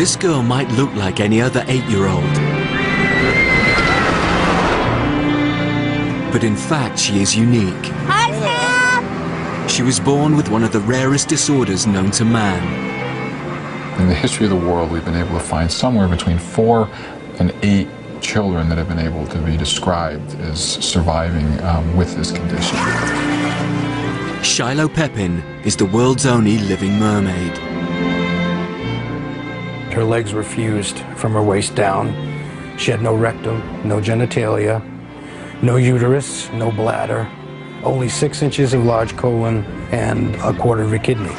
This girl might look like any other 8-year-old, but in fact she is unique. Hi, Sam! She was born with one of the rarest disorders known to man. In the history of the world, we've been able to find somewhere between 4 and 8 children that have been able to be described as surviving with this condition. Shiloh Pepin is the world's only living mermaid. Her legs were fused from her waist down. She had no rectum, no genitalia, no uterus, no bladder, only 6 inches of large colon and a quarter of a kidney.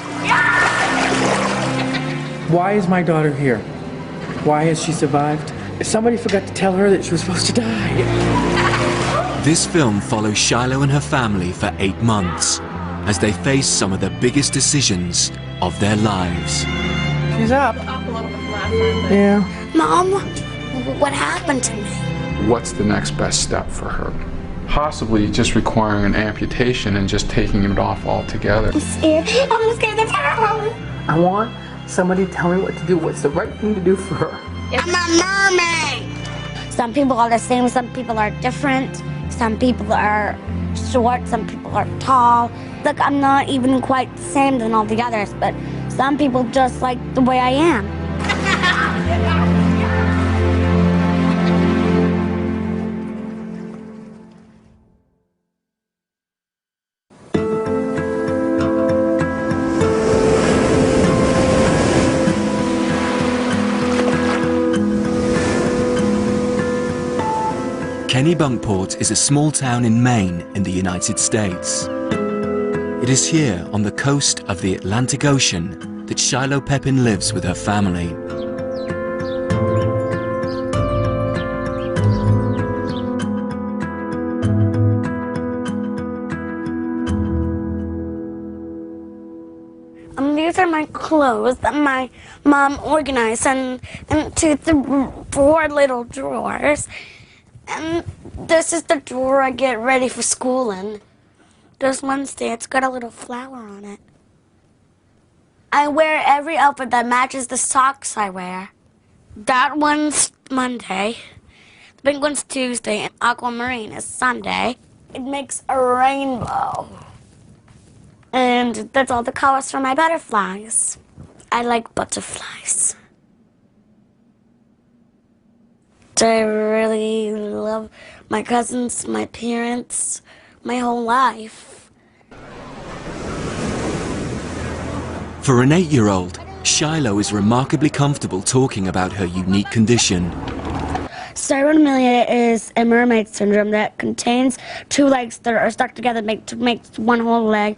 Why is my daughter here? Why has she survived? Somebody forgot to tell her that she was supposed to die. This film follows Shiloh and her family for 8 months as they face some of the biggest decisions of their lives. She's up. Yeah. Mom, what happened to me? What's the next best step for her? Possibly just requiring an amputation and just taking it off altogether. I'm scared. I'm scared of her. I want somebody to tell me what to do. What's the right thing to do for her? I'm a mermaid. Some people are the same, some people are different. Some people are short, some people are tall. Look, I'm not even quite the same than all the others, but some people just like the way I am. Kennebunkport is a small town in Maine in the United States. It is here on the coast of the Atlantic Ocean that Shiloh Pepin lives with her family. These are my clothes that my mom organized into 4 little drawers. And this is the drawer I get ready for school in. There's Wednesday, it's got a little flower on it. I wear every outfit that matches the socks I wear. That one's Monday, the big one's Tuesday, and aquamarine is Sunday. It makes a rainbow. And that's all the colors for my butterflies. I like butterflies. I really love my cousins, my parents, my whole life. For an 8-year-old, Shiloh is remarkably comfortable talking about her unique condition. Sirenomelia is a mermaid syndrome that contains 2 legs that are stuck together to make one whole leg.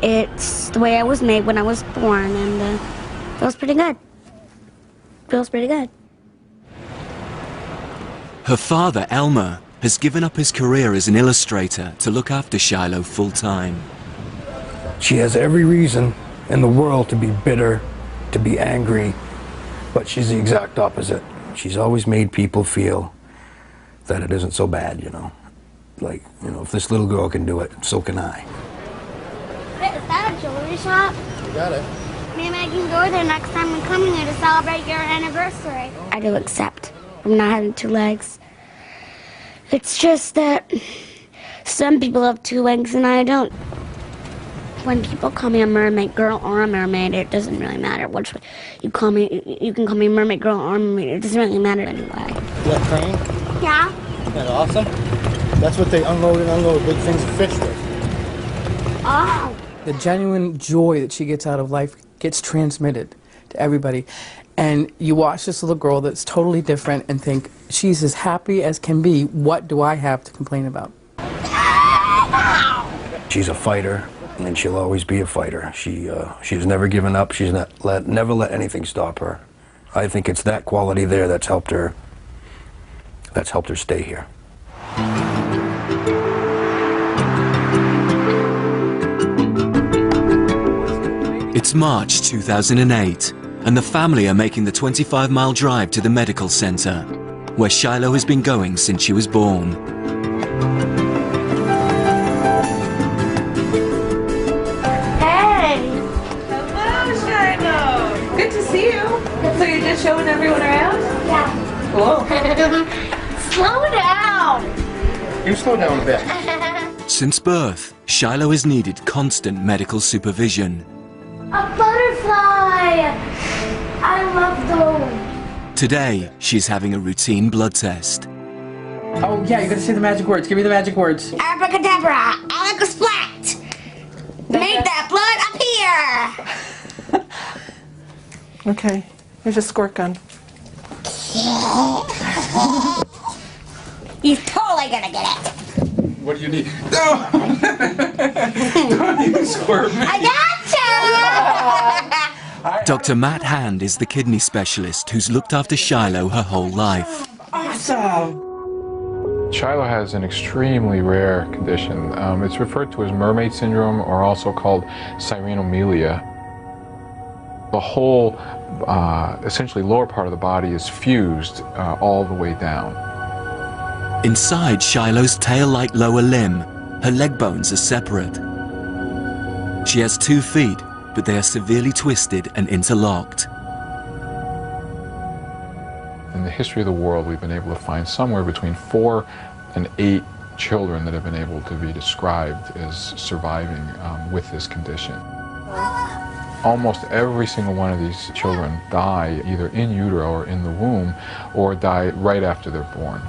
It's the way I was made when I was born, and feels pretty good. Feels pretty good. Her father, Elmer, has given up his career as an illustrator to look after Shiloh full-time. She has every reason in the world to be bitter, to be angry, but she's the exact opposite. She's always made people feel that it isn't so bad, you know. Like, you know, if this little girl can do it, so can I. Wait, is that a jewelry shop? You got it. Maybe I can go there next time I'm coming here to celebrate your anniversary. I do accept from not having 2 legs. It's just that some people have 2 legs and I don't. When people call me a mermaid girl or a mermaid, it doesn't really matter which way you call me. You can call me mermaid girl or mermaid. It doesn't really matter anyway. You like crane? Yeah. Isn't that awesome? That's what they unload and unload big things of fish with. Oh. The genuine joy that she gets out of life gets transmitted to everybody. And you watch this little girl that's totally different and think, she's as happy as can be. What do I have to complain about? She's a fighter, and she'll always be a fighter. She's never given up. She's never let anything stop her. I think it's that quality there that's helped her stay here. It's March 2008, and the family are making the 25-mile drive to the medical center, where Shiloh has been going since she was born. Hey! Hello, Shiloh! Good to see you. So you just showing everyone around? Yeah. Whoa. Slow down. You slow down a bit. Since birth, Shiloh has needed constant medical supervision. A butterfly. I love those. Today, she's having a routine blood test. Oh, yeah, you gotta say the magic words. Give me the magic words. Abracadabra. Alaka splat. Make that blood appear. Okay, here's a squirt gun. He's totally gonna get it. What do you need? No! Don't even squirt me. I gotcha! Dr. Matt Hand is the kidney specialist who's looked after Shiloh her whole life. Awesome. Shiloh has an extremely rare condition. It's referred to as Mermaid Syndrome, or also called Sirenomelia. The whole, essentially lower part of the body is fused all the way down. Inside Shiloh's tail-like lower limb, her leg bones are separate. She has 2 feet, but they are severely twisted and interlocked. In the history of the world, we've been able to find somewhere between 4 and 8 children that have been able to be described as surviving with this condition. Almost every single one of these children die either in utero or in the womb, or die right after they're born.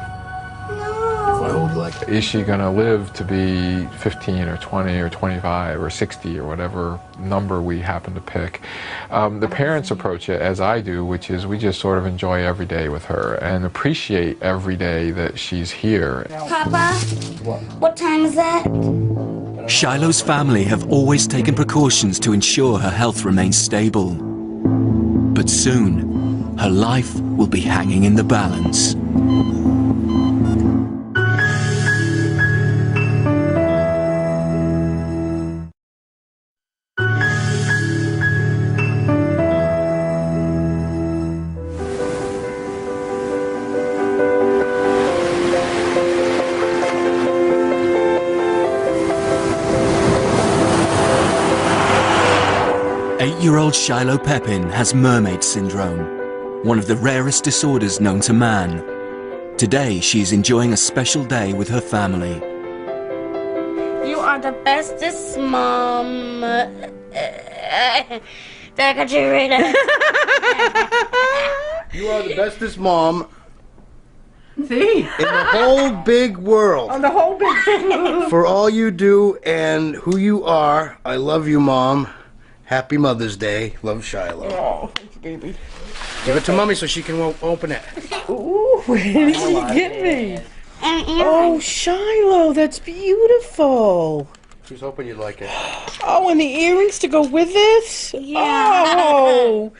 Is she going to live to be 15 or 20 or 25 or 60 or whatever number we happen to pick? The parents approach it as I do, which is we just sort of enjoy every day with her and appreciate every day that she's here. Papa, what time is that? Shiloh's family have always taken precautions to ensure her health remains stable. But soon, her life will be hanging in the balance. 8-year-old Shiloh Pepin has Mermaid Syndrome, one of the rarest disorders known to man. Today, she is enjoying a special day with her family. You are the bestest mom. You are the bestest mom See? in the whole big world. On the whole big For all you do and who you are, I love you, Mom. Happy Mother's Day. Love, Shiloh. Oh, thank you, baby. Give it to Mommy so she can open it. Ooh, where did you get me? Oh, Shiloh, that's beautiful. She's hoping you like it. Oh, and the earrings to go with it? Yeah.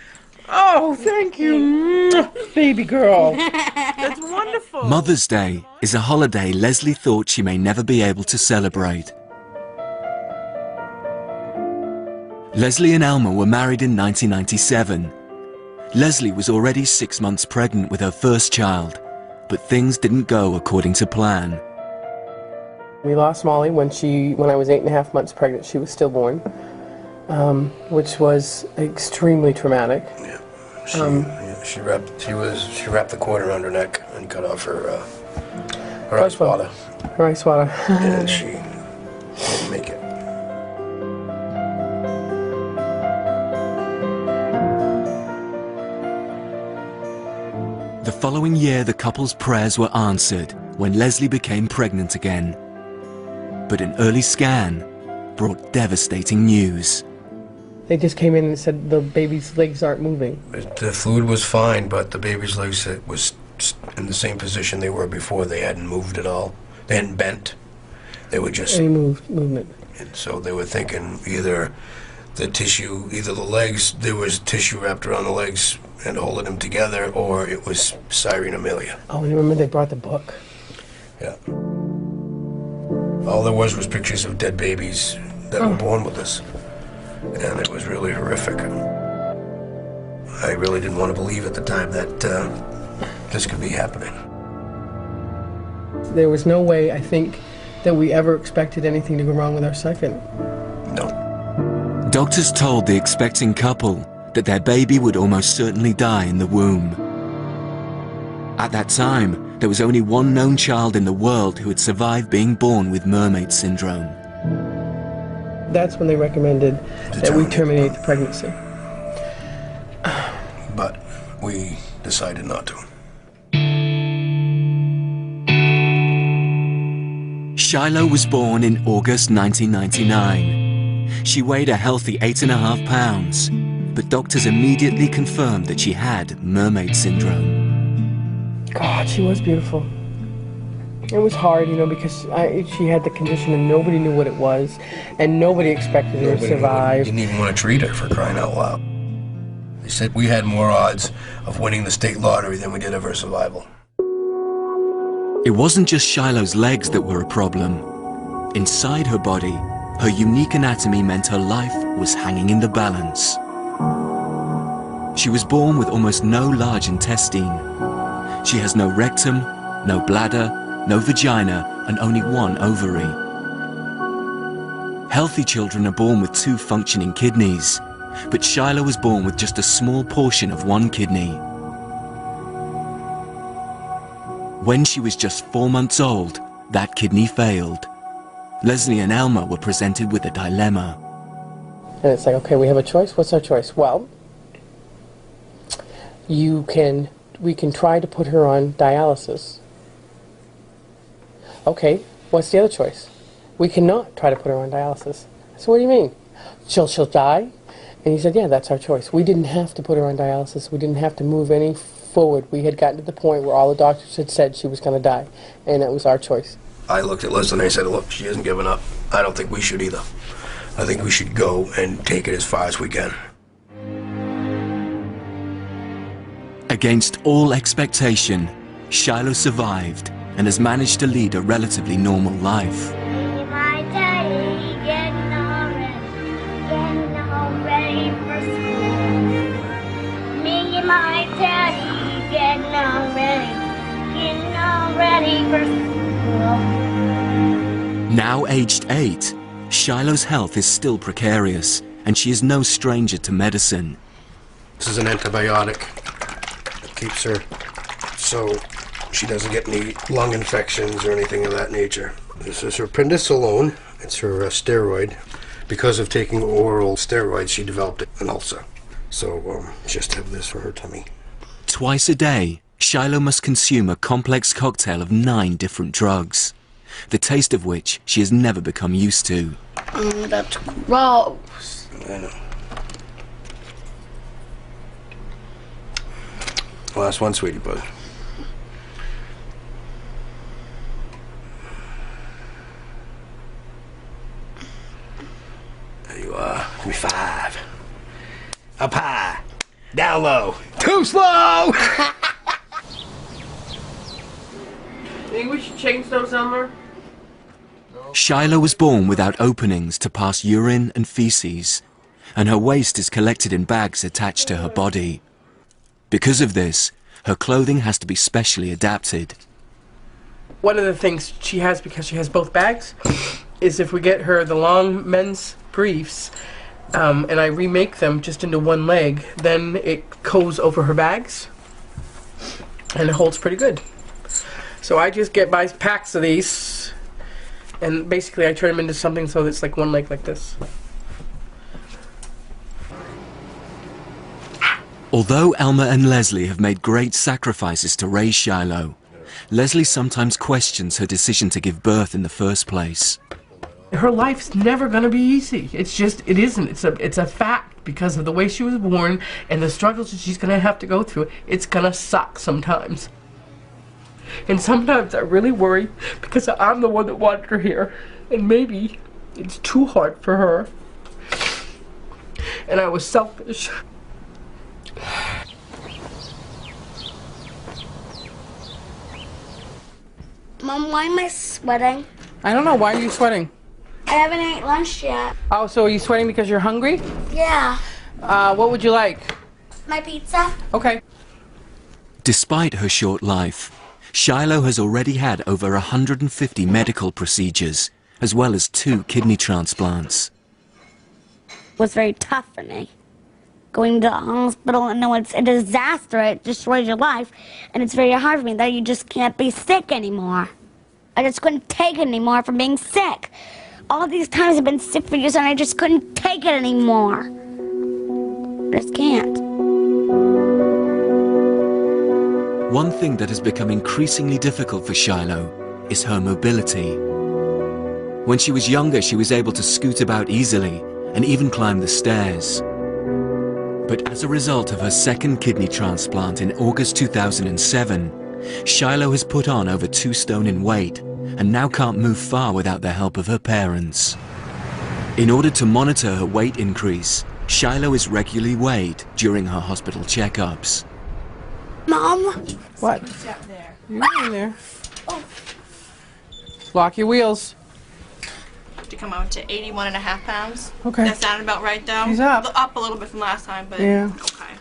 Oh, thank you, baby girl. That's wonderful. Mother's Day is a holiday Leslie thought she may never be able to celebrate. Leslie and Elmer were married in 1997. Leslie was already 6 months pregnant with her first child, but things didn't go according to plan. We lost Molly when I was 8.5 months pregnant. She was stillborn, which was extremely traumatic. Yeah. She wrapped the cord around her neck and cut off her ice water. Her ice water. And she didn't make it. The following year, the couple's prayers were answered when Leslie became pregnant again. But an early scan brought devastating news. They just came in and said the baby's legs aren't moving. The fluid was fine, but the baby's legs was in the same position they were before. They hadn't moved at all. They hadn't bent. They were just... Any movement. And so they were thinking either the legs, there was tissue wrapped around the legs and holding them together, or it was Sirenomelia. Oh, and remember they brought the book. Yeah. All there was pictures of dead babies that were born with us. And it was really horrific. I really didn't want to believe at the time that this could be happening. There was no way, I think, that we ever expected anything to go wrong with our second. No. Doctors told the expecting couple that their baby would almost certainly die in the womb. At that time, there was only one known child in the world who had survived being born with Mermaid Syndrome. That's when they recommended that we terminate the pregnancy. But we decided not to. Shiloh was born in August 1999. She weighed a healthy 8.5 pounds, but doctors immediately confirmed that she had Mermaid Syndrome. God, she was beautiful. It was hard, you know, because she had the condition and nobody knew what it was, and nobody expected her to survive. Didn't even want to treat her, for crying out loud. They said we had more odds of winning the state lottery than we did of her survival. It wasn't just Shiloh's legs that were a problem. Inside her body, her unique anatomy meant her life was hanging in the balance. She was born with almost no large intestine. She has no rectum, no bladder, no vagina, and only one ovary. Healthy children are born with 2 functioning kidneys, but Shiloh was born with just a small portion of one kidney. When she was just 4 months old, that kidney failed. Leslie and Elmer were presented with a dilemma. And it's like, okay, we have a choice. What's our choice? Well, we can try to put her on dialysis. Okay, what's the other choice? We cannot try to put her on dialysis. I said, what do you mean? She'll die? And he said, yeah, that's our choice. We didn't have to put her on dialysis. We didn't have to move any forward. We had gotten to the point where all the doctors had said she was going to die, and that was our choice. I looked at Leslie and I said, look, she hasn't given up. I don't think we should either. I think we should go and take it as far as we can. Against all expectation, Shiloh survived and has managed to lead a relatively normal life. My daddy getting all ready for school. Me and my daddy getting all ready for school. Now aged 8, Shiloh's health is still precarious, and she is no stranger to medicine. This is an antibiotic that keeps her so she doesn't get any lung infections or anything of that nature. This is her prednisolone. It's her steroid. Because of taking oral steroids, she developed an ulcer. So just have this for her tummy. Twice a day, Shiloh must consume a complex cocktail of 9 different drugs, the taste of which she has never become used to. That's gross. I know. Last one, sweetie bud. There you are. Give me 5. Up high. Down low. Too slow! Think we should change those, Elmer? Shiloh was born without openings to pass urine and feces, and her waste is collected in bags attached to her body. Because of this, her clothing has to be specially adapted. One of the things she has, because she has both bags, is if we get her the long men's briefs, and I remake them just into one leg, then it goes over her bags, and it holds pretty good. So I just buy packs of these, and basically I turn them into something so it's like one leg like this. Although Elmer and Leslie have made great sacrifices to raise Shiloh, Leslie sometimes questions her decision to give birth in the first place. Her life's never going to be easy. It isn't. It's a fact because of the way she was born and the struggles that she's going to have to go through. It's going to suck sometimes. And sometimes I really worry because I'm the one that wanted her here. And maybe it's too hard for her. And I was selfish. Mom, why am I sweating? I don't know. Why are you sweating? I haven't ate lunch yet. Oh, so are you sweating because you're hungry? Yeah. What would you like? My pizza? Okay. Despite her short life, Shiloh has already had over 150 medical procedures, as well as 2 kidney transplants. It was very tough for me, going to the hospital, and no, it's a disaster. It destroys your life, and it's very hard for me that you just can't be sick anymore. I just couldn't take it anymore from being sick. All these times I've been sick for years, and I just couldn't take it anymore. I just can't. One thing that has become increasingly difficult for Shiloh is her mobility. When she was younger, she was able to scoot about easily and even climb the stairs. But as a result of her second kidney transplant in August 2007, Shiloh has put on over 2 stone in weight and now can't move far without the help of her parents. In order to monitor her weight increase, Shiloh is regularly weighed during her hospital checkups. Mom? What? You're in there. Lock your wheels. To come out to 81.5 pounds. Okay. That sounded about right, though. She's up. Up a little bit from last time, but yeah. Okay.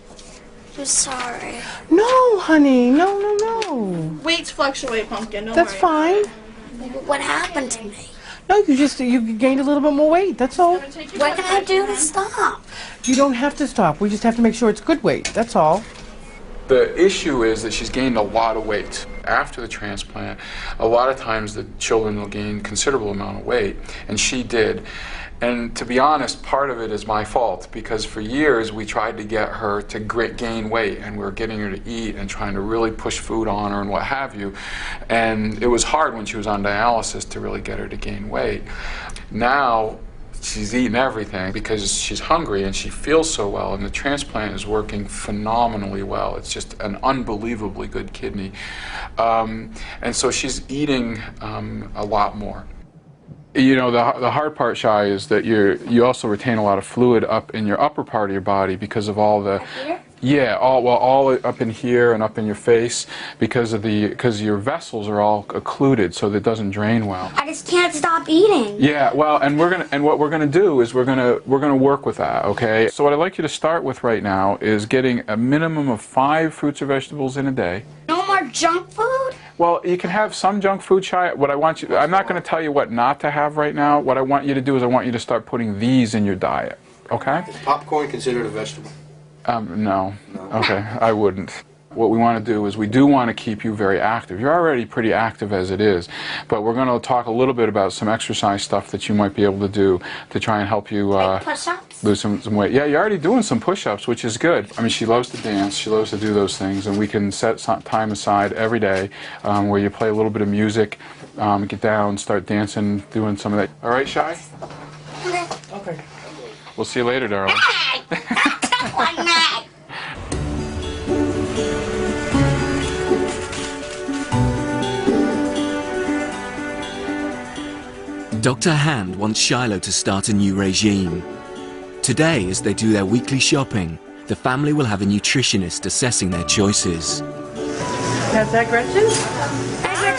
I'm sorry. No, honey. No, no, no. Weights fluctuate, Pumpkin. Don't That's worry. fine. What happened to me? No, you gained a little bit more weight. That's all. What can I do to stop? You don't have to stop. We just have to make sure it's good weight. That's all. The issue is that she's gained a lot of weight. After the transplant, a lot of times the children will gain considerable amount of weight, and she did. And to be honest, part of it is my fault, because for years we tried to get her to gain weight, and we were getting her to eat and trying to really push food on her and what have you. And it was hard when she was on dialysis to really get her to gain weight. Now, she's eating everything because she's hungry and she feels so well, and the transplant is working phenomenally well. It's just an unbelievably good kidney. And so she's eating a lot more. You know, the hard part, Shai, is that you also retain a lot of fluid up in your upper part of your body because of all the... Yeah, all up in here and up in your face because your vessels are all occluded, so that it doesn't drain well. I just can't stop eating. Yeah, well, and what we're gonna do is we're gonna work with that. Okay. So what I'd like you to start with right now is getting a minimum of 5 fruits or vegetables in a day. No more junk food? Well, you can have some junk food, Shai. I'm not going to tell you what not to have right now. What I want you to do is I want you to start putting these in your diet. Okay. Is popcorn considered a vegetable? No. Okay, I wouldn't. What we want to do is we do want to keep you very active. You're already pretty active as it is, but we're going to talk a little bit about some exercise stuff that you might be able to do to try and help you lose some weight. Yeah, you're already doing some push-ups, which is good. I mean, she loves to dance. She loves to do those things, and we can set some time aside every day where you play a little bit of music, get down, start dancing, doing some of that. All right, Shai? Okay. We'll see you later, darling. Like that. Dr. Hand wants Shiloh to start a new regime. Today, as they do their weekly shopping, the family will have a nutritionist assessing their choices. How's that, Gretchen?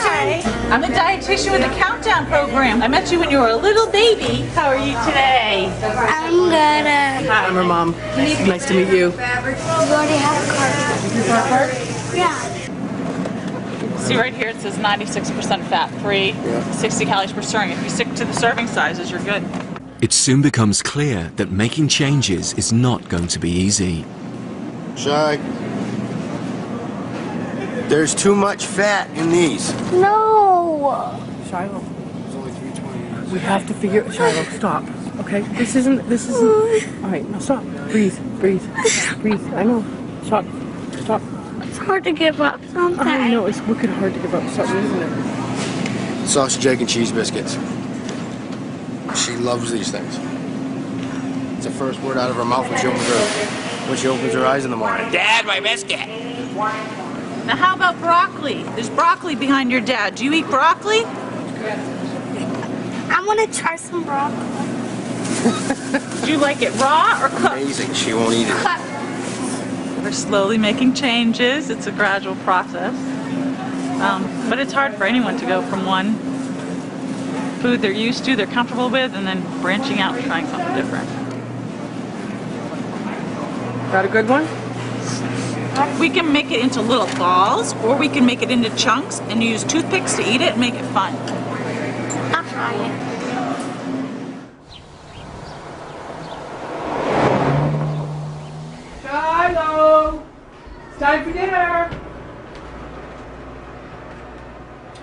Hi. I'm a dietitian with the Countdown program. I met you when you were a little baby. How are you today? I'm good. I'm her mom. Nice to meet you. You already have a card. You got a card? Yeah. See right here, it says 96% fat-free, 60 calories per serving. If you stick to the serving sizes, you're good. It soon becomes clear that making changes is not going to be easy. Shai, there's too much fat in these. No. Shiloh, There's only 320. we have to figure... Shiloh, stop. Okay? This isn't... All right, now stop. Breathe. I know. Stop. It's hard to give up something. I know, it's wicked hard to give up something, isn't it? Sausage, egg, and cheese biscuits. She loves these things. It's the first word out of her mouth when she opens her eyes in the morning. Dad, my biscuit! Now how about broccoli? There's broccoli behind your dad. Do you eat broccoli? I want to try some broccoli. Do you like it raw or cooked? Amazing, she won't eat it. We're slowly making changes. It's a gradual process. But it's hard for anyone to go from one food they're used to, they're comfortable with, and then branching out and trying something different. Got a good one? We can make it into little balls, or we can make it into chunks and use toothpicks to eat it and make it fun. I'll try it.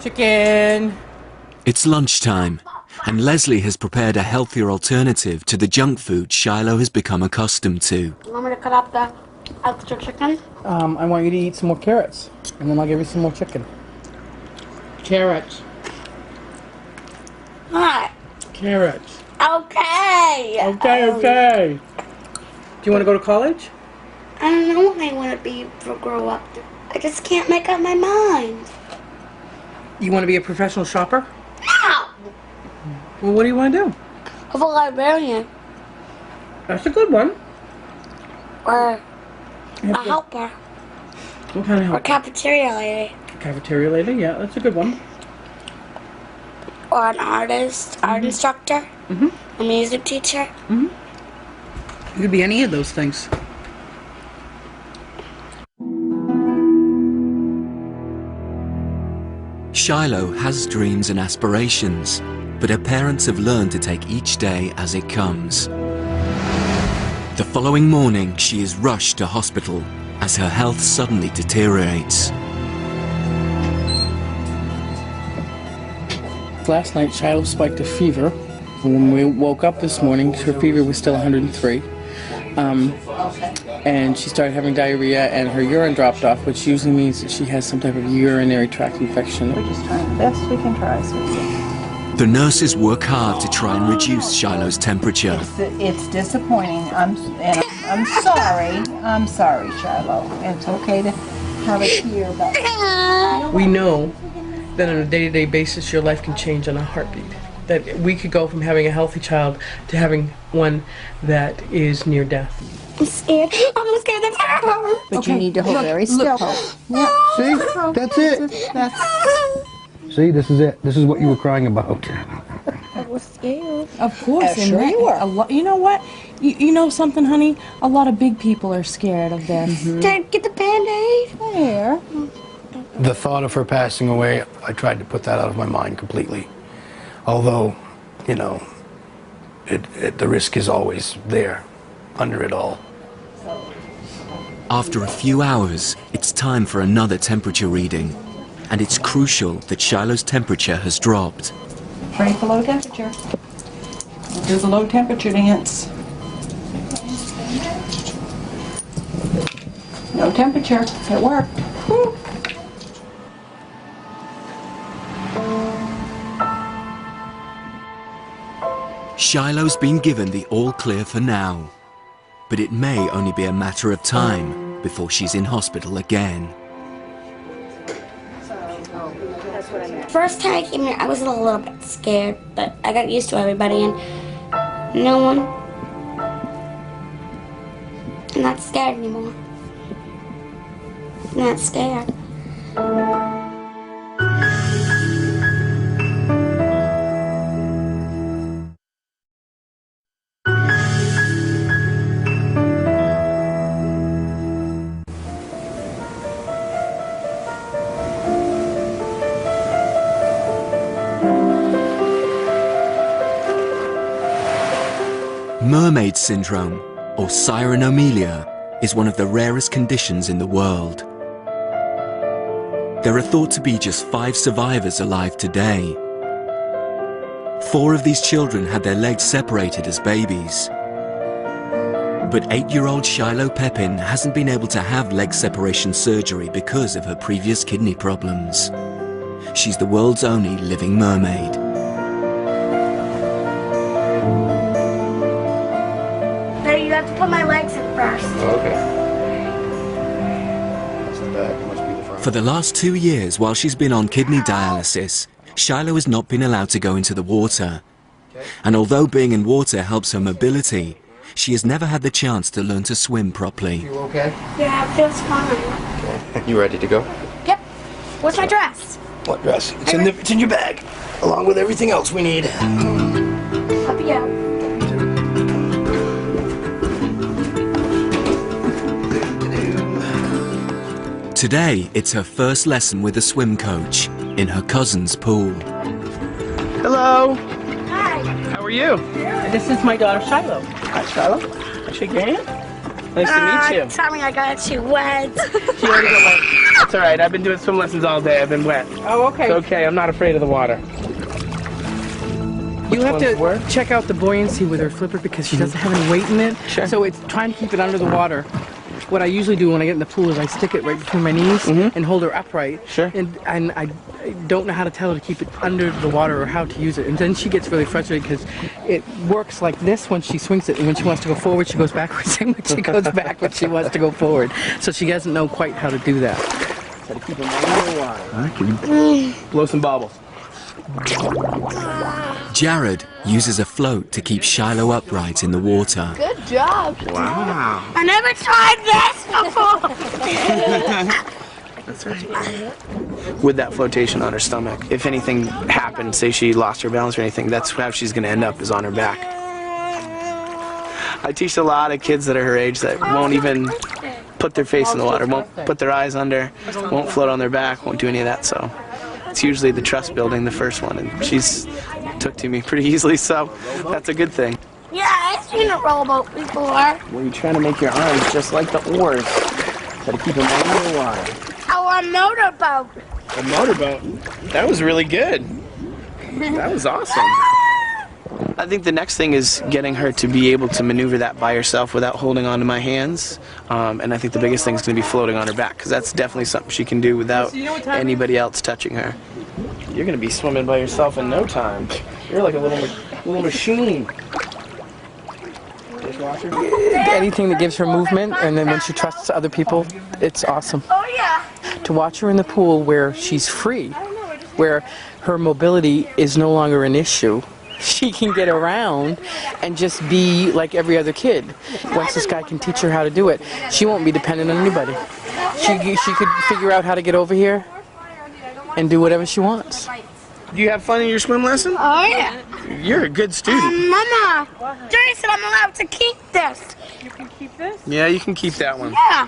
Chicken. It's lunchtime, and Leslie has prepared a healthier alternative to the junk food Shiloh has become accustomed to. You want me to cut up the extra chicken? I want you to eat some more carrots, and then I'll give you some more chicken. Carrots. What? Carrots. Okay. Okay. Do you want to go to college? I don't know what I want to be for grow up. I just can't make up my mind. You want to be a professional shopper? No. Well, what do you want to do? Of a librarian. That's a good one. Or a helper. What kind of Or help? cafeteria lady. Cafeteria lady, yeah, that's a good one. Or an artist, art instructor. A music teacher. You could be any of those things. Shiloh has dreams and aspirations, but her parents have learned to take each day as it comes. The following morning, she is rushed to hospital as her health suddenly deteriorates. Last night, Shiloh spiked a fever. When we woke up this morning, her fever was still 103. And she started having diarrhea and her urine dropped off, which usually means that she has some type of urinary tract infection. We're just trying the best we can try, sweetie. The nurses work hard to try and reduce Shiloh's temperature. It's disappointing. I'm sorry. I'm sorry, Shiloh. It's okay to have a tear, but We know that on a day-to-day basis, your life can change on a heartbeat. That we could go from having a healthy child to having one that is near death. I'm scared. I'm scared of her. But you need to hold very still. Yeah. See? That's it. See, this is it. This is what you were crying about. I was scared. Of course. Sure you were. You know what? You know something, honey? A lot of big people are scared of this. Can I get the Band-Aid? There. The thought of her passing away, I tried to put that out of my mind completely. Although, you know, the risk is always there, under it all. After a few hours, it's time for another temperature reading. And it's crucial that Shiloh's temperature has dropped. Ready for low temperature. Do the low temperature dance. No temperature. It worked. Woo. Shiloh's been given the all clear for now, but it may only be a matter of time before she's in hospital again. First time I came here, I was a little bit scared, but I got used to everybody and no one. I'm not scared anymore. I'm not scared. Mermaid Syndrome, or Sirenomelia, is one of the rarest conditions in the world. There are thought to be just 5 survivors alive today. 4 of these children had their legs separated as babies. But 8-year-old Shiloh Pepin hasn't been able to have leg separation surgery because of her previous kidney problems. She's the world's only living mermaid. You have to put my legs in first. Okay. That's the back. It must be the front. For the last 2 years, while she's been on kidney dialysis, Shiloh has not been allowed to go into the water. And although being in water helps her mobility, she has never had the chance to learn to swim properly. You okay? Yeah, it feels fine. You ready to go? Yep. Where's my dress? What dress? It's in your bag, along with everything else we need. Up you. Today, it's her first lesson with a swim coach in her cousin's pool. Hello. Hi. How are you? This is my daughter, Shiloh. Hi, Shiloh. Shake your hand. Nice to meet you. Tommy, I got you wet. She already got wet. It's all right. I've been doing swim lessons all day. I've been wet. Oh, okay. It's okay. I'm not afraid of the water. You have to check out the buoyancy with her flipper because she doesn't have any weight in it. Sure. So it's trying to keep it under the water. What I usually do when I get in the pool is I stick it right between my knees and hold her upright. Sure. And I don't know how to tell her to keep it under the water or how to use it. And then she gets really frustrated because it works like this when she swings it. And when she wants to go forward, she goes backwards. And when she goes backwards, she wants to go forward. So she doesn't know quite how to do that. Got to keep them under the water. All right, can you blow some bubbles? Jared uses a float to keep Shiloh upright in the water. Good job. Wow. I never tried this before. That's right. With that flotation on her stomach, if anything happened, say she lost her balance or anything, that's how she's going to end up, is on her back. I teach a lot of kids that are her age that won't even put their face in the water, won't put their eyes under, won't float on their back, won't do any of that. So it's usually the trust building, the first one, and she's took to me pretty easily, so that's a good thing. Yeah, I've seen a rowboat before. Well, you're trying to make your arms just like the oars. Got to keep them under the water. Oh, a motorboat. A motorboat? That was really good. That was awesome. I think the next thing is getting her to be able to maneuver that by herself without holding onto my hands. And I think the biggest thing is going to be floating on her back, because that's definitely something she can do without anybody else touching her. You're going to be swimming by yourself in no time. You're like a little machine. Dishwasher? Anything that gives her movement, and then when she trusts other people, it's awesome. Oh, yeah. To watch her in the pool where she's free, where her mobility is no longer an issue. She can get around and just be like every other kid. Once this guy can teach her how to do it, she won't be dependent on anybody. She could figure out how to get over here and do whatever she wants. Do you have fun in your swim lesson? Oh, yeah. You're a good student. Mama, Jerry said I'm allowed to keep this. You can keep this? Yeah, you can keep that one. Yeah.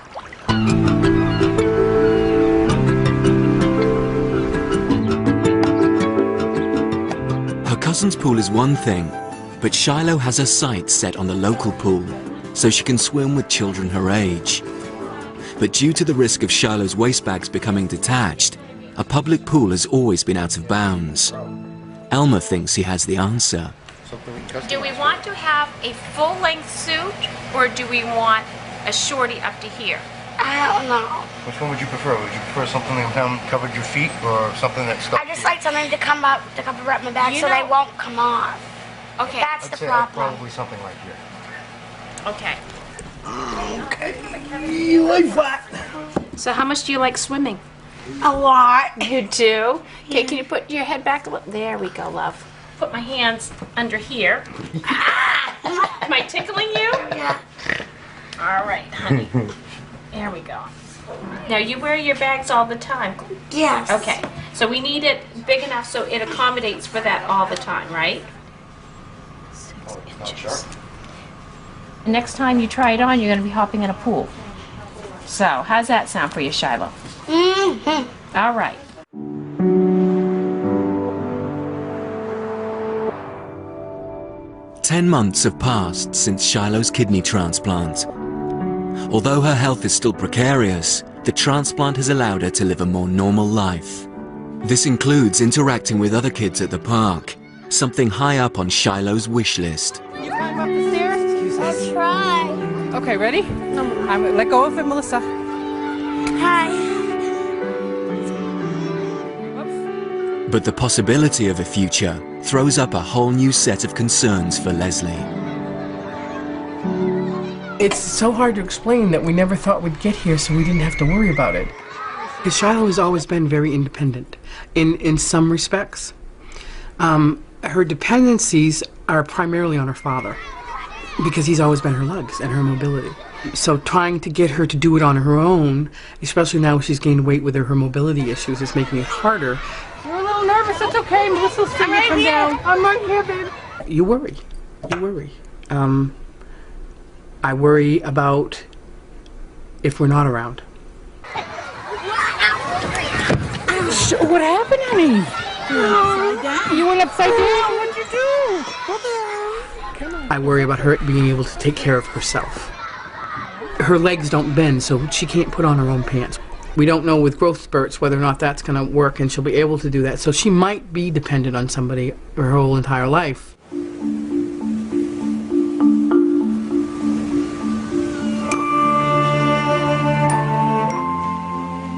Her cousin's pool is one thing, but Shiloh has her sights set on the local pool, so she can swim with children her age. But due to the risk of Shiloh's waste bags becoming detached, a public pool has always been out of bounds. Elmer thinks he has the answer. Do we want to have a full-length suit, or do we want a shorty up to here? I don't know. Which one would you prefer? Would you prefer something that covered your feet, or something that stuck? I just like something to cover up my back so they won't come off. Okay. That's I'd the say problem. probably something like here. Okay. Okay. You like that? So how much do you like swimming? A lot. You do? Okay, can you put your head back a little? There we go, love. Put my hands under here. Am I tickling you? Yeah. All right, honey. There we go. Now, you wear your bags all the time? Yes. Okay, so we need it big enough so it accommodates for that all the time, right? 6 inches. And next time you try it on, you're going to be hopping in a pool. So, how's that sound for you, Shiloh? Mm-hmm. All right. "10 months have passed since Shiloh's kidney transplant. Although her health is still precarious, the transplant has allowed her to live a more normal life. This includes interacting with other kids at the park, something high up on Shiloh's wish list. Can you climb up the stairs? I'll try. Okay, ready? Let go of it, Melissa. Hi. But the possibility of a future throws up a whole new set of concerns for Leslie. It's so hard to explain that we never thought we'd get here, so we didn't have to worry about it. Because Shiloh has always been very independent in some respects. Her dependencies are primarily on her father, because he's always been her legs and her mobility. So trying to get her to do it on her own, especially now she's gained weight with her mobility issues, is making it harder. You're a little nervous. It's okay. Melissa will see you come down. I'm right here, baby. You worry. You worry. I worry about if we're not around. What happened, honey? You went upside down. What'd you do? I worry about her being able to take care of herself. her legs don't bend, so she can't put on her own pants. We don't know with growth spurts whether or not that's going to work and she'll be able to do that. So she might be dependent on somebody her whole entire life.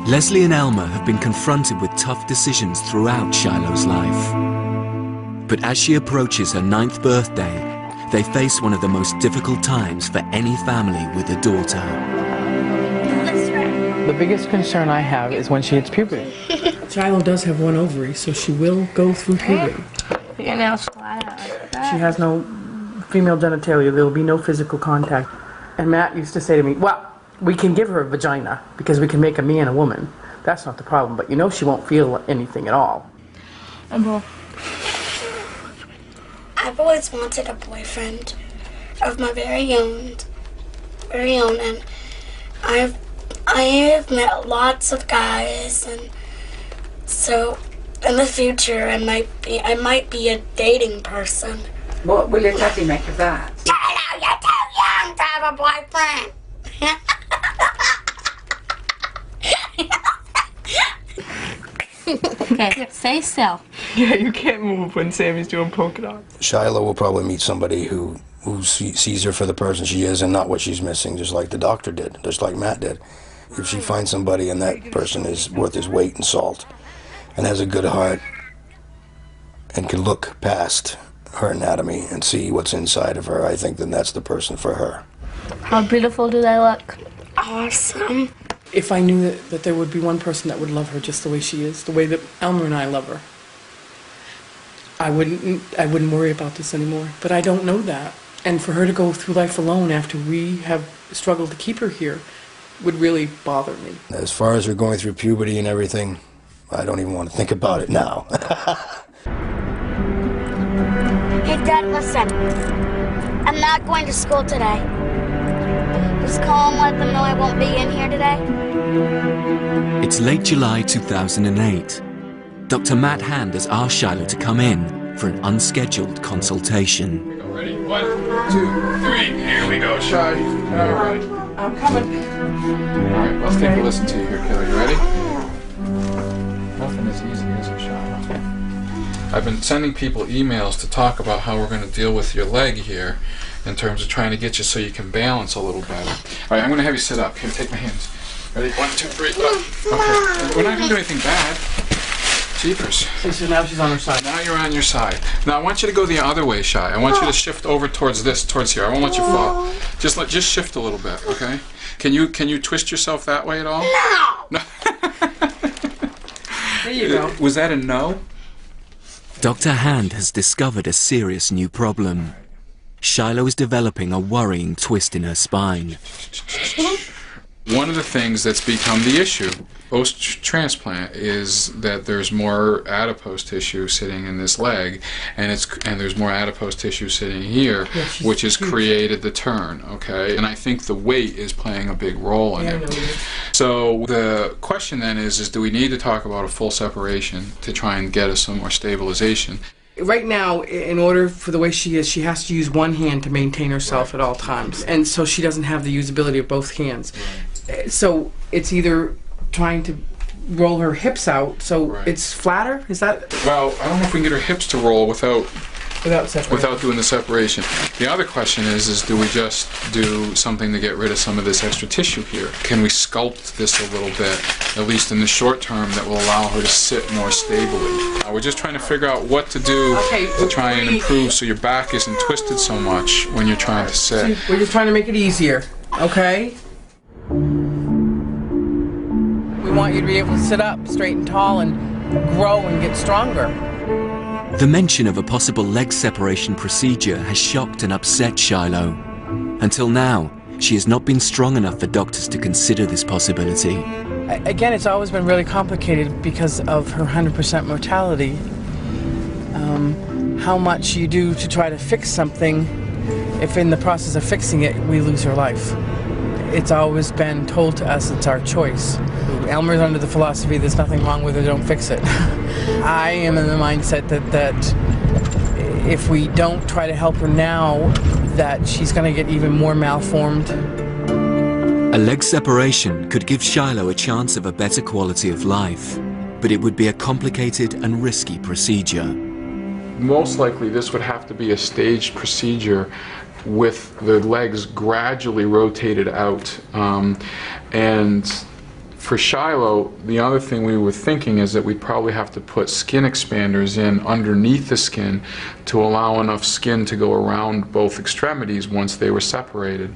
Leslie and Elmer have been confronted with tough decisions throughout Shiloh's life. But as she approaches her 9th birthday, they face one of the most difficult times for any family with a daughter. The biggest concern I have is when she hits puberty. Shiloh does have one ovary, so she will go through puberty. You're now slide out like that. She has no female genitalia. There will be no physical contact. And Matt used to say to me, well, we can give her a vagina because we can make a man a woman. That's not the problem, but you know she won't feel anything at all. I've always wanted a boyfriend of my very own, and I have met lots of guys, and so in the future I might be a dating person. What will your daddy make of that? Shiloh, you're too young to have a boyfriend. Okay, say so. Yeah, you can't move when Sammy's doing polka dots. Shiloh will probably meet somebody who sees her for the person she is and not what she's missing, just like the doctor did, just like Matt did. If she finds somebody and that person is worth his weight in salt and has a good heart and can look past her anatomy and see what's inside of her, I think then that's the person for her. How beautiful do they look? Awesome. If I knew that there would be one person that would love her just the way she is, the way that Elmer and I love her, I wouldn't worry about this anymore. But I don't know that. And for her to go through life alone after we have struggled to keep her here would really bother me. As far as her going through puberty and everything, I don't even want to think about it now. Hey, Dad, listen. I'm not going to school today. Just call and let them know I won't be in here today. It's late July 2008. Dr. Matt Hand has asked Shiloh to come in for an unscheduled consultation. Ready? 1, 2, 3. Here we go, Shy. All right. I'm coming. All right, let's take a listen to you here, Kayla. You ready? Nothing is easy, is it, Shiloh? I've been sending people emails to talk about how we're going to deal with your leg here in terms of trying to get you so you can balance a little better. All right, I'm going to have you sit up. Here, take my hands. Ready? 1, 2, 3. Up. Okay. We're not going to do anything bad. Jeepers. So now she's on her side. Now you're on your side. Now I want you to go the other way, Shy. I want you to shift over towards here. I won't let you fall. Just shift a little bit, okay? Can you twist yourself that way at all? No. There you go. Was that a no? Dr. Hand has discovered a serious new problem. Shiloh is developing a worrying twist in her spine. One of the things that's become the issue post-transplant is that there's more adipose tissue sitting in this leg, and there's more adipose tissue sitting here, which has created the turn, okay? And I think the weight is playing a big role in it. So the question then is do we need to talk about a full separation to try and get us some more stabilization? Right now, in order for the way she is, she has to use one hand to maintain herself at all times. And so she doesn't have the usability of both hands. So it's either trying to roll her hips out so it's flatter, is that? Well, I don't know if we can get her hips to roll without doing the separation. The other question is do we just do something to get rid of some of this extra tissue here? Can we sculpt this a little bit, at least in the short term, that will allow her to sit more stably? We're just trying to figure out what to do to try and improve so your back isn't twisted so much when you're trying to sit. We're just trying to make it easier, okay? We want you to be able to sit up straight and tall and grow and get stronger. The mention of a possible leg separation procedure has shocked and upset Shiloh. Until now, she has not been strong enough for doctors to consider this possibility. Again, it's always been really complicated because of her 100% mortality. How much you do to try to fix something, if in the process of fixing it, we lose her life. It's always been told to us it's our choice. Elmer's under the philosophy there's nothing wrong with her, don't fix it. I am in the mindset that if we don't try to help her now, that she's going to get even more malformed. A leg separation could give Shiloh a chance of a better quality of life, but it would be a complicated and risky procedure. Most likely this would have to be a staged procedure with the legs gradually rotated out. And for Shiloh, the other thing we were thinking is that we'd probably have to put skin expanders in underneath the skin to allow enough skin to go around both extremities once they were separated.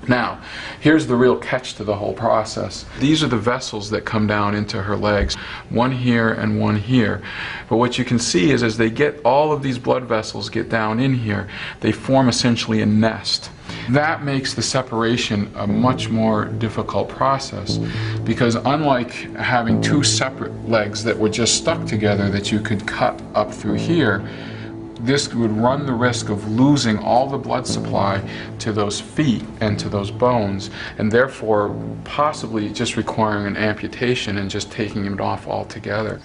Now, here's the real catch to the whole process. These are the vessels that come down into her legs, one here and one here. But what you can see is as they get, all of these blood vessels get down in here, they form essentially a nest. That makes the separation a much more difficult process, because unlike having two separate legs that were just stuck together that you could cut up through here, this would run the risk of losing all the blood supply to those feet and to those bones, and therefore possibly just requiring an amputation and just taking it off altogether.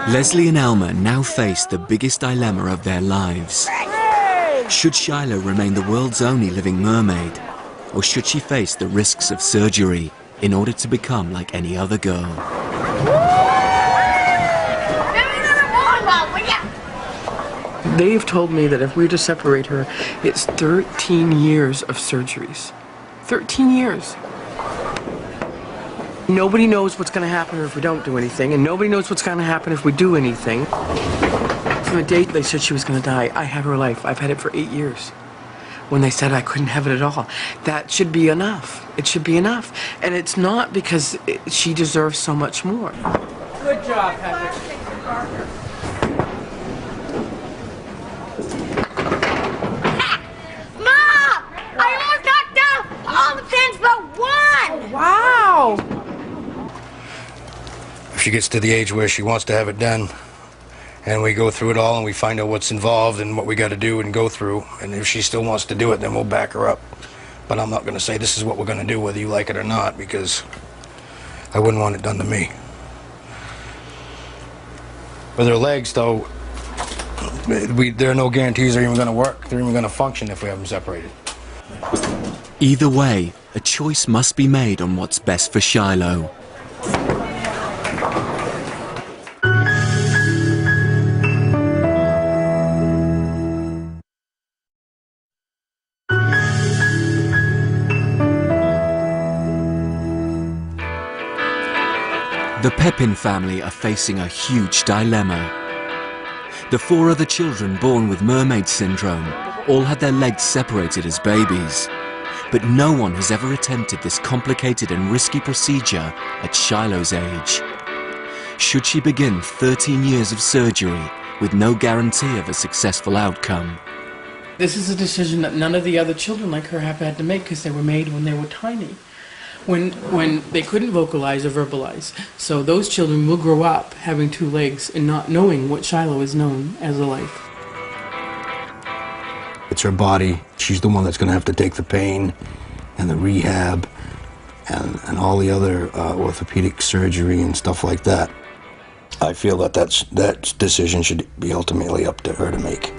Leslie and Elmer now face the biggest dilemma of their lives. Should Shiloh remain the world's only living mermaid, or should she face the risks of surgery in order to become like any other girl? They've told me that if we were to separate her, it's 13 years of surgeries. 13 years. Nobody knows what's going to happen if we don't do anything, and nobody knows what's going to happen if we do anything. From the date they said she was going to die, I had her life. I've had it for 8 years. When they said I couldn't have it at all, that should be enough. It should be enough. And it's not because she deserves so much more. Good job, Patrick. Wow! If she gets to the age where she wants to have it done, and we go through it all and we find out what's involved and what we got to do and go through, and if she still wants to do it, then we'll back her up. But I'm not going to say this is what we're going to do whether you like it or not, because I wouldn't want it done to me. With her legs, though, there are no guarantees they're even going to work, they're even going to function if we have them separated. Either way, a choice must be made on what's best for Shiloh. The Pepin family are facing a huge dilemma. The 4 other children born with Mermaid Syndrome all had their legs separated as babies. But no one has ever attempted this complicated and risky procedure at Shiloh's age. Should she begin 13 years of surgery with no guarantee of a successful outcome? This is a decision that none of the other children like her have had to make because they were made when they were tiny, when they couldn't vocalize or verbalize. So those children will grow up having 2 legs and not knowing what Shiloh is known as a life. It's her body. She's the one that's going to have to take the pain and the rehab and all the other orthopedic surgery and stuff like that. I feel that that decision should be ultimately up to her to make.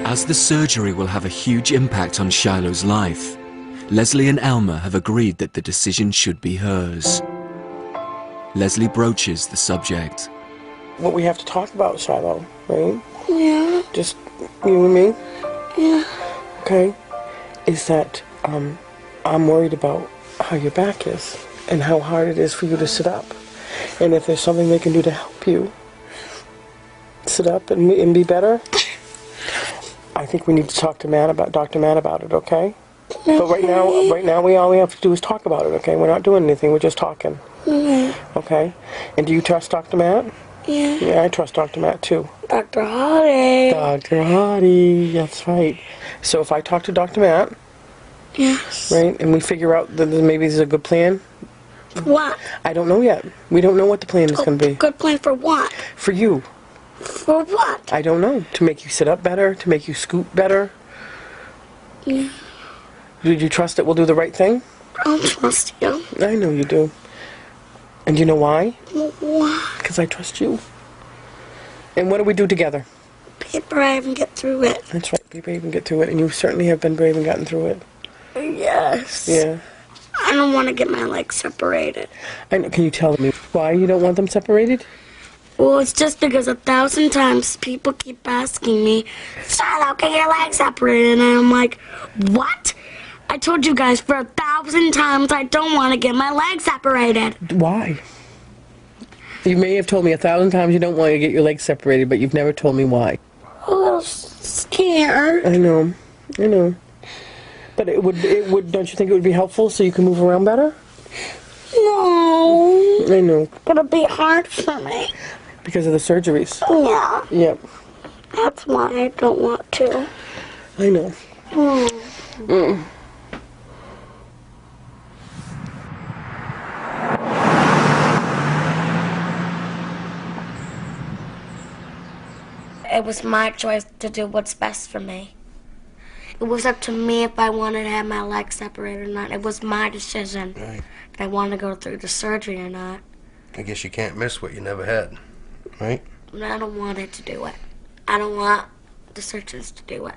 As the surgery will have a huge impact on Shiloh's life, Leslie and Elmer have agreed that the decision should be hers. Leslie broaches the subject. What we have to talk about, Shiloh, right? Yeah. Just you and me? Yeah. Okay. Is that I'm worried about how your back is and how hard it is for you to sit up. And if there's something they can do to help you sit up and be better, I think we need to talk to Dr. Matt about it, okay? But right now, all we have to do is talk about it, okay? We're not doing anything, we're just talking. Okay? And do you trust Dr. Matt? Yeah. Yeah, I trust Dr. Matt too. Dr. Hottie. Dr. Hottie, that's right. So if I talk to Dr. Matt, yes, right, and we figure out that maybe this is a good plan. What? I don't know yet. We don't know what the plan is going to be. Good plan for what? For you. For what? I don't know. To make you sit up better, to make you scoot better. Yeah. Do you trust that we'll do the right thing? I trust you. I know you do. And you know why? Why? Because I trust you. And what do we do together? Be brave and get through it. That's right, be brave and get through it. And you certainly have been brave and gotten through it. Yes. Yeah. I don't want to get my legs separated. I know. Can you tell me why you don't want them separated? Well, it's just because 1,000 times people keep asking me, Shiloh, get your legs separated? And I'm like, what? I told you guys for 1,000 times I don't want to get my legs separated. Why? You may have told me 1,000 times you don't want to get your legs separated, but you've never told me why. A little scared. I know. I know. But it would, don't you think it would be helpful so you can move around better? No. I know. But it'll be hard for me. Because of the surgeries? Yeah. Yep. That's why I don't want to. I know. It was my choice to do what's best for me. It was up to me if I wanted to have my legs separated or not. It was my decision. Right. If I wanted to go through the surgery or not. I guess you can't miss what you never had, right? And I don't want it to do it. I don't want the surgeons to do it.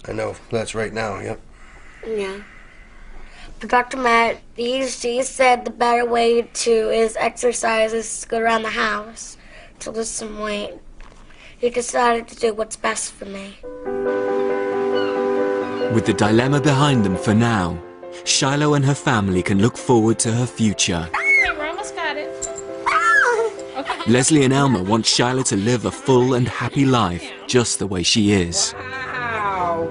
I know. That's right now, yep. Yeah. But Dr. Matt, he said the better way is exercise is go around the house to lose some weight. He decided to do what's best for me. With the dilemma behind them for now, Shiloh and her family can look forward to her future. Okay, we almost got it. Okay. Leslie and Elmer want Shiloh to live a full and happy life just the way she is. Wow.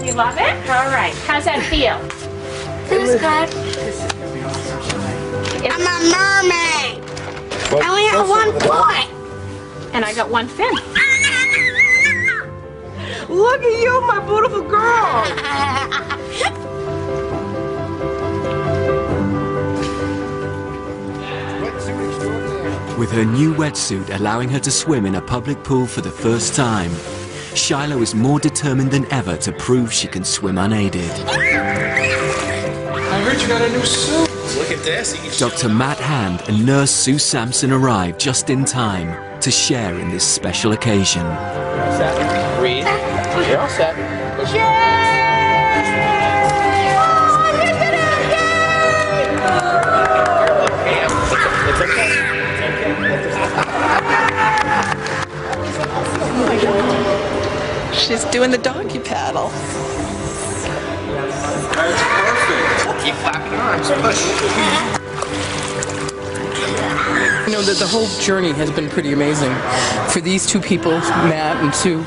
You love it? All right. How's that feel? Feels good. I'm a mermaid. I only have one foot. And I got one fin. Look at you, my beautiful girl. With her new wetsuit allowing her to swim in a public pool for the first time, Shiloh is more determined than ever to prove she can swim unaided. I heard you got a new suit. Look at this. Dr. Matt Hand and nurse Sue Sampson arrive just in time to share in this special occasion. Breathe. You're all set. It's okay. She's doing the doggy paddle. That's perfect. Keep flapping your arms. Push. You know, the whole journey has been pretty amazing. For these two people, Matt and Sue,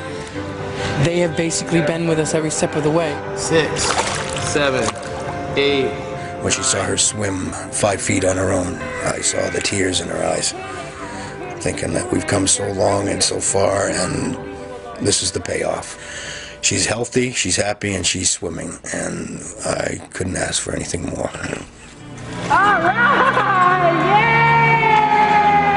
they have basically been with us every step of the way. 6, 7, 8. When she saw her swim 5 feet on her own, I saw the tears in her eyes, thinking that we've come so long and so far, and this is the payoff. She's healthy, she's happy, and she's swimming, and I couldn't ask for anything more. All right!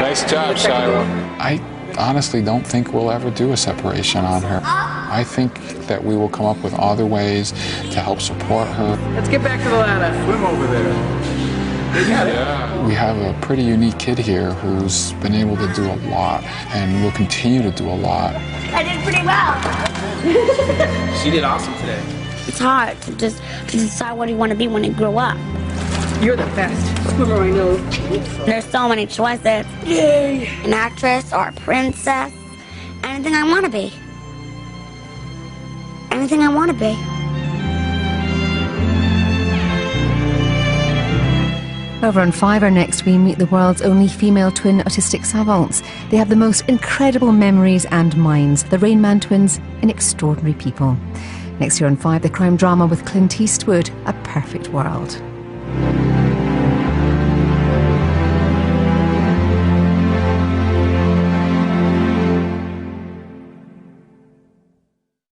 Yay! Nice job, Shiloh. I honestly don't think we'll ever do a separation on her. I think that we will come up with other ways to help support her. Let's get back to the ladder. Swim over there. Yeah. We have a pretty unique kid here who's been able to do a lot and will continue to do a lot. I did pretty well. She did awesome today. It's hard to decide what you want to be when you grow up. You're the best swimmer I know. There's so many choices. Yay! An actress or a princess. Anything I want to be. Anything I want to be. Over on Fiverr next, we meet the world's only female twin autistic savants. They have the most incredible memories and minds. The Rain Man twins, an extraordinary people. Next year on 5, the crime drama with Clint Eastwood, A Perfect World.